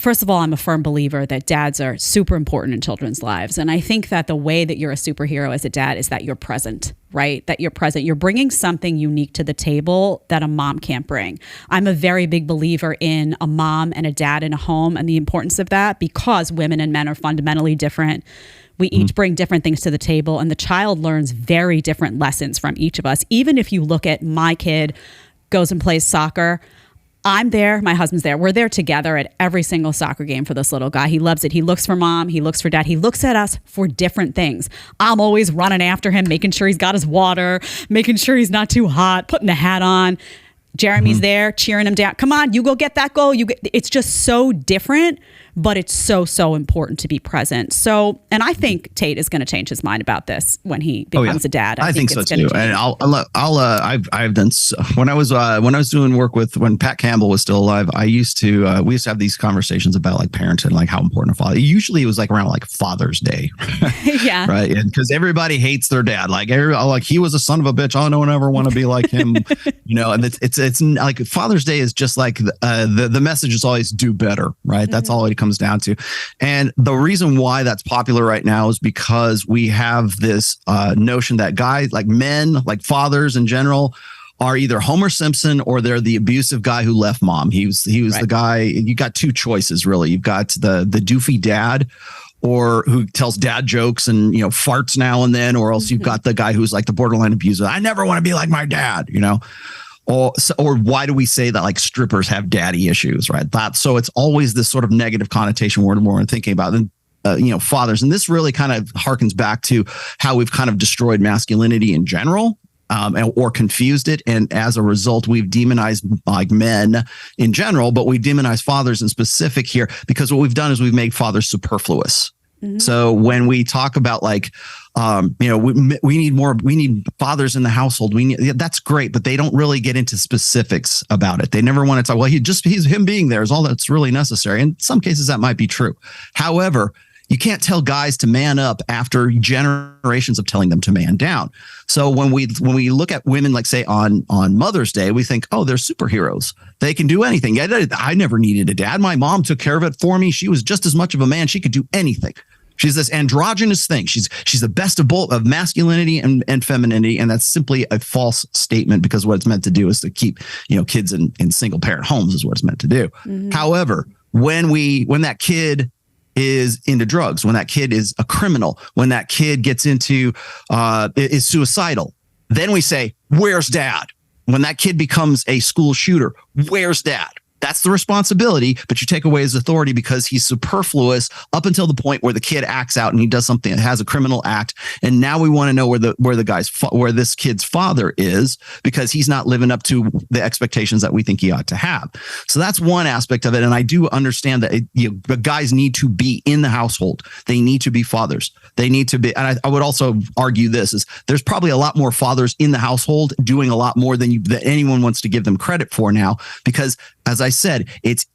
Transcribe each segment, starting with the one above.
first of all, I'm a firm believer that dads are super important in children's lives. And I think that the way that you're a superhero as a dad is that you're present, right? That you're present. You're bringing something unique to the table that a mom can't bring. I'm a very big believer in a mom and a dad in a home and the importance of that, because women and men are fundamentally different. We each bring different things to the table, and the child learns very different lessons from each of us. Even if you look at my kid goes and plays soccer, I'm there, my husband's there. We're there together at every single soccer game for this little guy. He loves it. He looks for mom. He looks for dad. He looks at us for different things. I'm always running after him, making sure he's got his water, making sure he's not too hot, putting the hat on. Jeremy's there cheering him down. Come on, you go get that goal. It's just so different, but it's so, so important to be present. So, and I think Tate is going to change his mind about this when he becomes a dad. I think so too. And I've done when I was doing work when Pat Campbell was still alive. We used to have these conversations about like parenting, like how important a father. Usually it was like around like Father's Day, yeah, right? And because everybody hates their dad, like he was a son of a bitch. Oh, no one ever want to be like him, And it's like Father's Day is just like the message is always do better, right? That's all it comes down to. And the reason why that's popular right now is because we have this notion that guys, like men, like fathers in general, are either Homer Simpson or they're the abusive guy who left mom. He was right. The guy. You got two choices really. You've got the doofy dad, or who tells dad jokes and farts now and then, or else you've got the guy who's like the borderline abuser. I never want to be like my dad, Or why do we say that like strippers have daddy issues, right? So it's always this sort of negative connotation word we're thinking about. And fathers, and this really kind of harkens back to how we've kind of destroyed masculinity in general, or confused it, and as a result, we've demonized like men in general, but we demonize fathers in specific here because what we've done is we've made fathers superfluous. So when we talk about like, we need fathers in the household. That's great, but they don't really get into specifics about it. They never want to talk. Well, he's him being there is all that's really necessary. In some cases that might be true. However, you can't tell guys to man up after generations of telling them to man down. So when we look at women, like say on Mother's Day, we think, oh, they're superheroes. They can do anything. I never needed a dad. My mom took care of it for me. She was just as much of a man. She could do anything. She's this androgynous thing. She's the best of both, of masculinity and femininity. And that's simply a false statement, because what it's meant to do is to keep, kids in single parent homes is what it's meant to do. However, when that kid is into drugs, when that kid is a criminal, when that kid gets into is suicidal, then we say, where's dad? When that kid becomes a school shooter, where's dad? That's the responsibility, but you take away his authority because he's superfluous up until the point where the kid acts out and he does something that has a criminal act. And now we want to know where this kid's father is, because he's not living up to the expectations that we think he ought to have. So that's one aspect of it. And I do understand that the guys need to be in the household. They need to be fathers. They need to be. And I would also argue this is there's probably a lot more fathers in the household doing a lot more than anyone wants to give them credit for now, because as I said, it's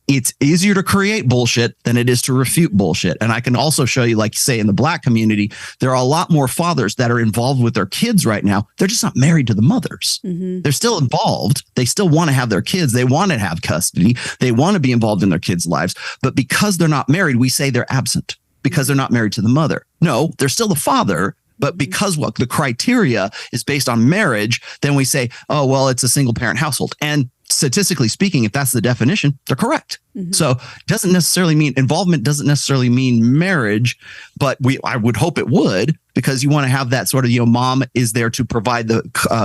easier to create bullshit than it is to refute bullshit. And I can also show you, like say in the Black community, there are a lot more fathers that are involved with their kids right now. They're just not married to the mothers. They're still involved. They still want to have their kids. They want to have custody. They want to be involved in their kids' lives. But because they're not married, we say they're absent because they're not married to the mother. No, they're still the father. But because the criteria is based on marriage, then we say, oh, well, it's a single parent household. And statistically speaking, if that's the definition, they're correct. So doesn't necessarily mean involvement, doesn't necessarily mean marriage, but I would hope it would, because you want to have that sort of, mom is there to provide the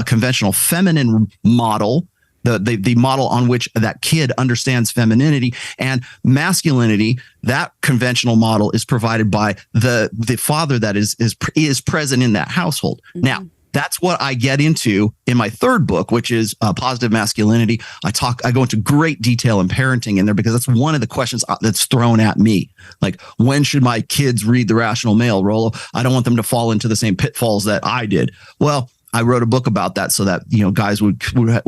conventional feminine model, the model on which that kid understands femininity, and masculinity. That conventional model is provided by the father that is present in that household. Now, that's what I get into in my third book, which is Positive Masculinity. I go into great detail in parenting in there, because that's one of the questions that's thrown at me. Like, when should my kids read The Rational Male, Rollo? I don't want them to fall into the same pitfalls that I did. Well, I wrote a book about that so that, guys would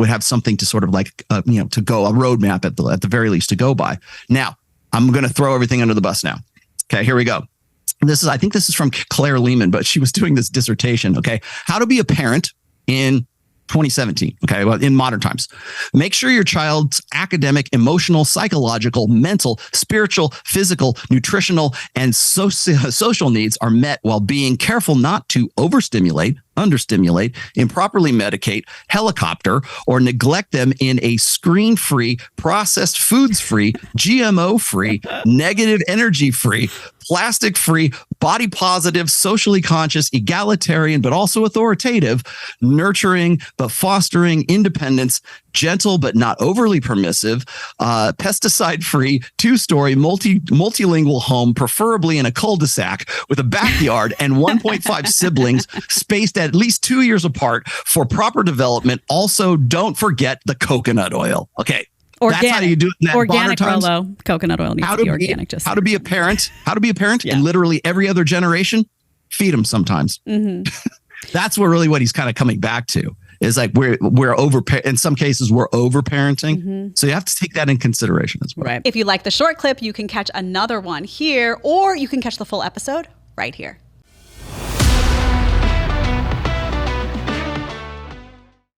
have something to sort of like, to go, a roadmap at the very least to go by. Now, I'm going to throw everything under the bus now. Okay, here we go. I think this is from Claire Lehman, but she was doing this dissertation. Okay. How to be a parent in 2017. Okay. Well, in modern times, make sure your child's academic, emotional, psychological, mental, spiritual, physical, nutritional, and social needs are met while being careful not to overstimulate, understimulate, improperly medicate, helicopter, or neglect them in a screen-free, processed foods-free, GMO-free, negative energy-free, plastic-free, body-positive, socially conscious, egalitarian, but also authoritative, nurturing but fostering independence, gentle but not overly permissive, pesticide-free, two-story, multilingual home, preferably in a cul-de-sac with a backyard and 1.5 siblings spaced at least 2 years apart for proper development. Also, don't forget the coconut oil. Okay. Organic. That's how you do it in that organic, Rollo. Coconut oil needs to be organic. How to be a parent. How to be a parent in literally every other generation. Feed them sometimes. Mm-hmm. That's what he's kind of coming back to. Is like we're over, in some cases we're over parenting. Mm-hmm. So you have to take that in consideration as well. Right. If you like the short clip, you can catch another one here, or you can catch the full episode right here.